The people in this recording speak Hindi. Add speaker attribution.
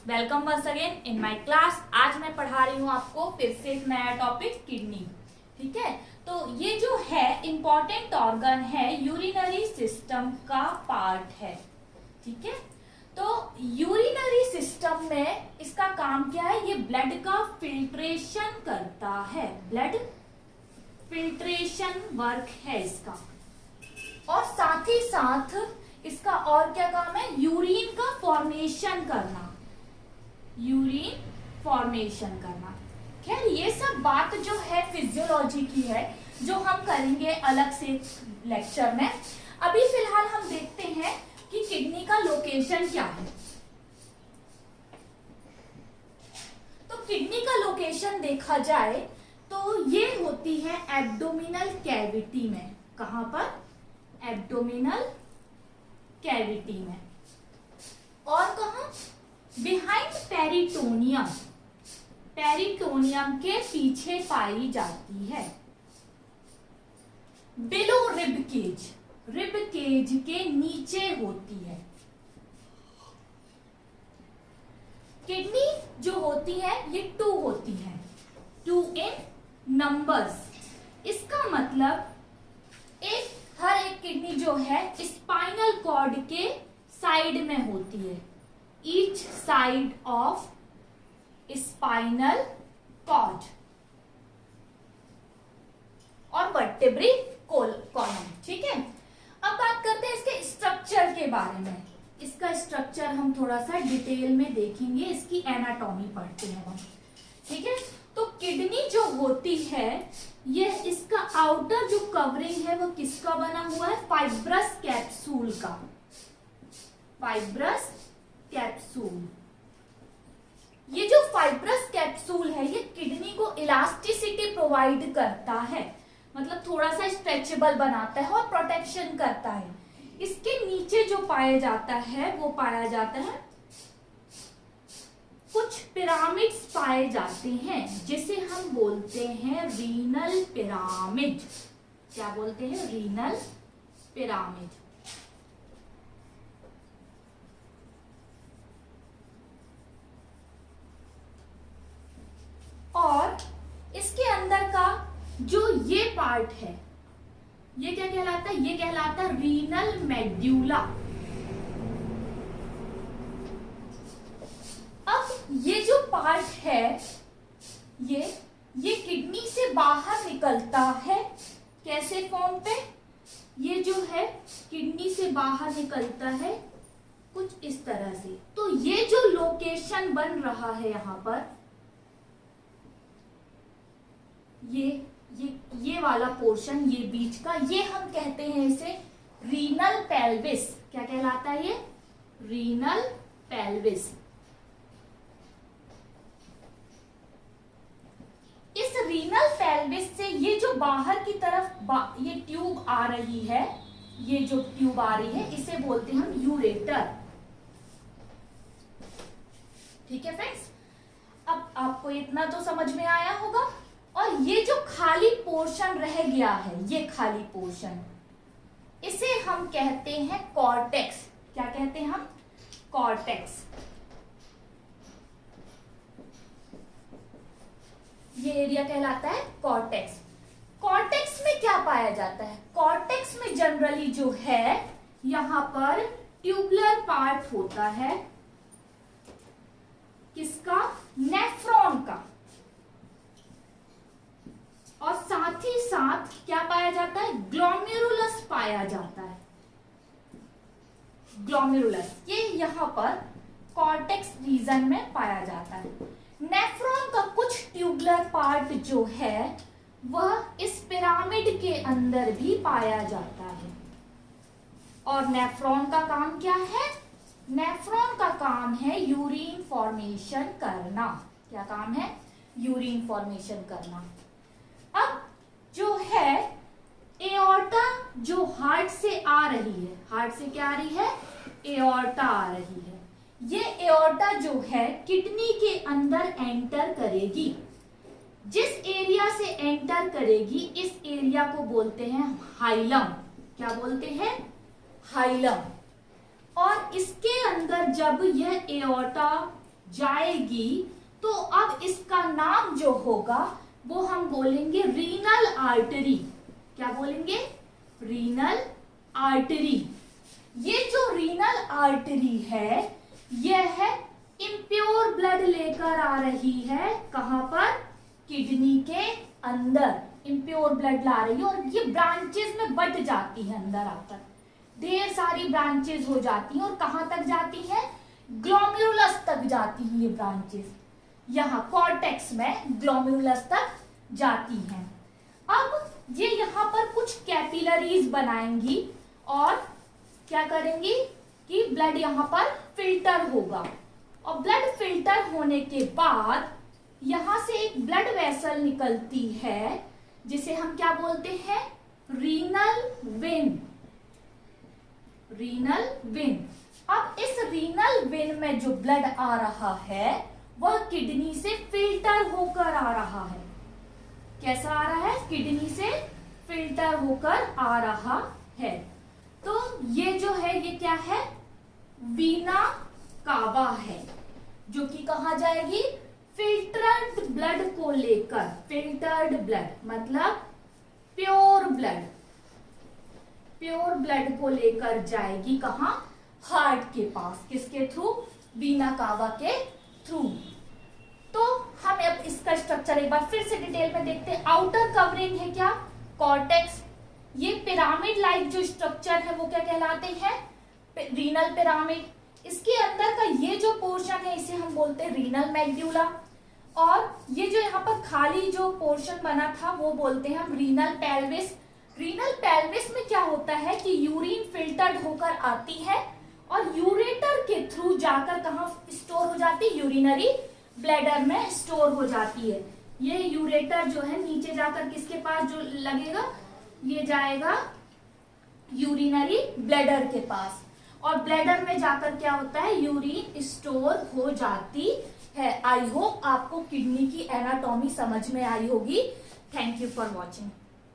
Speaker 1: Welcome once again in my class. आज मैं पढ़ा रही हूँ आपको फिर से एक नया टॉपिक किडनी। ठीक है, तो ये जो है इंपॉर्टेंट ऑर्गन है, यूरिनरी सिस्टम का पार्ट है। ठीक है, तो यूरिनरी सिस्टम में इसका काम क्या है? ये ब्लड का फिल्ट्रेशन करता है, ब्लड फिल्ट्रेशन वर्क है इसका। और साथ ही साथ इसका और क्या काम है? यूरिन का फॉर्मेशन करना, यूरिन फॉर्मेशन करना। खैर ये सब बात जो है फिजियोलॉजी की है, जो हम करेंगे अलग से लेक्चर में। अभी फिलहाल हम देखते हैं कि किडनी का लोकेशन क्या है। तो किडनी का लोकेशन देखा जाए तो ये होती है एब्डोमिनल कैविटी में। कहां पर? एब्डोमिनल कैविटी में। और कहां? बिहाइंड पेरिटोनियम, पेरिटोनियम के पीछे पाई जाती है। Below rib cage, rib cage के नीचे होती है। किडनी जो होती है ये 2 होती है, 2 इन नंबर्स। इसका मतलब हर एक किडनी जो है स्पाइनल कॉर्ड के साइड में होती है, each side of spinal cord और वर्टेब्री कॉलम। ठीक है, अब बात करते हैं इसके स्ट्रक्चर के बारे में। इसका स्ट्रक्चर हम थोड़ा सा डिटेल में देखेंगे, इसकी एनाटॉमी पढ़ते हैं हम। ठीक है, तो किडनी जो होती है ये इसका आउटर जो कवरिंग है वो किसका बना हुआ है? फाइब्रस कैप्सूल का, फाइब्रस कैप्सूल। ये जो फाइब्रस कैप्सूल है ये किडनी को इलास्टिसिटी प्रोवाइड करता है, मतलब थोड़ा सा स्ट्रेचेबल बनाता है और प्रोटेक्शन करता है। इसके नीचे जो पाया जाता है वो पाया जाता है कुछ पिरामिड्स पाए जाते हैं, जिसे हम बोलते हैं रीनल पिरामिड। क्या बोलते हैं? Renal pyramid. और इसके अंदर का जो ये पार्ट है ये क्या कहलाता है? ये कहलाता है रीनल मेड्यूला। अब ये जो पार्ट है ये किडनी से बाहर निकलता है। कैसे फॉर्म पे? ये जो है किडनी से बाहर निकलता है कुछ इस तरह से। तो ये जो लोकेशन बन रहा है यहां पर, ये वाला पोर्शन, ये बीच का, ये हम कहते हैं इसे रीनल पेल्विस। क्या कहलाता है ये? Renal pelvis. इस रीनल पेल्विस से ये जो बाहर की तरफ ये ट्यूब आ रही है, ये जो ट्यूब आ रही है इसे बोलते हैं हम यूरेटर। ठीक है फ्रेंड्स, अब आपको इतना तो समझ में आया होगा। और ये जो खाली पोर्शन रह गया है, ये खाली पोर्शन, इसे हम कहते हैं कॉर्टेक्स। क्या कहते हैं हम? कॉर्टेक्स। ये एरिया कहलाता है कॉर्टेक्स। कॉर्टेक्स में क्या पाया जाता है? कॉर्टेक्स में जनरली जो है यहां पर ट्यूबुलर पार्ट होता है। किसका? नेफ्रॉन का। और साथ ही साथ क्या पाया जाता है? ग्लोमेरुलस पाया जाता है। ग्लोमेरुलस ये यहां पर कॉर्टेक्स रीजन में पाया जाता है। नेफ्रॉन का कुछ ट्यूबुलर पार्ट जो है वह इस पिरामिड के अंदर भी पाया जाता है। और नेफ्रॉन का काम क्या है? नेफ्रॉन का काम है यूरिन फॉर्मेशन करना। क्या काम है? यूरिन फॉर्मेशन करना। अब जो है एओर्टा जो हार्ट से आ रही है, हार्ट से क्या आ रही है? एओर्टा आ रही है। ये एओर्टा जो है किडनी के अंदर एंटर करेगी। जिस एरिया से एंटर करेगी इस एरिया को बोलते हैं हाइलम। क्या बोलते हैं? हाइलम। और इसके अंदर जब यह एओर्टा जाएगी तो अब इसका नाम जो होगा वो हम बोलेंगे रीनल आर्टरी। क्या बोलेंगे? Renal artery. ये जो रीनल आर्टरी है यह है इम्प्योर ब्लड लेकर आ रही है, कहां पर? किडनी के अंदर इम्प्योर ब्लड ला रही है और ये ब्रांचेस में बट जाती है, अंदर आकर ढेर सारी ब्रांचेस हो जाती हैं और कहां तक जाती है? ग्लोमेरुलस तक जाती है ये ब्रांचेस, यहाँ कॉर्टेक्स में ग्लोमेरुलस तक जाती हैं। अब ये यहाँ पर कुछ कैपिलरीज बनाएंगी और क्या करेंगी कि ब्लड यहाँ पर फिल्टर होगा और ब्लड फिल्टर होने के बाद यहां से एक ब्लड वेसल निकलती है जिसे हम क्या बोलते हैं? Renal vein. Renal vein. अब इस रीनल वेन में जो ब्लड आ रहा है वह किडनी से फिल्टर होकर आ रहा है। कैसा आ रहा है? किडनी से फिल्टर होकर आ रहा है। तो ये जो है ये क्या है? वीना कावा है, जो कि कहा जाएगी फिल्टर्ड ब्लड को लेकर। फिल्टर्ड ब्लड मतलब प्योर ब्लड, प्योर ब्लड को लेकर जाएगी कहां? हार्ट के पास। किसके थ्रू? वीना कावा के थ्रू। तो हम अब इसका स्ट्रक्चर एक बार फिर से डिटेल में देखते हैं। आउटर कवरिंग है क्या? कॉर्टेक्स। ये पिरामिड लाइक जो स्ट्रक्चर है वो क्या कहलाते हैं? Renal pyramid. इसके अंदर का ये जो पोर्शन है इसे हम बोलते हैं रीनल मेड्यूला और ये जो यहाँ पर खाली जो पोर्शन बना था वो बोलते हैं हम रीनल पेल्विस। रीनल पेल्विस में क्या होता है कि यूरिन फिल्टर्ड होकर आती है और यूरेटर के थ्रू जाकर कहाँ स्टोर हो जाती है? यूरिनरी ब्लैडर में स्टोर हो जाती है। ये यूरेटर जो है नीचे जाकर किसके पास जो लगेगा? ये जाएगा यूरिनरी ब्लैडर के पास और ब्लैडर में जाकर क्या होता है? यूरिन स्टोर हो जाती है। आई होप आपको किडनी की एनाटॉमी समझ में आई होगी। Thank you for watching.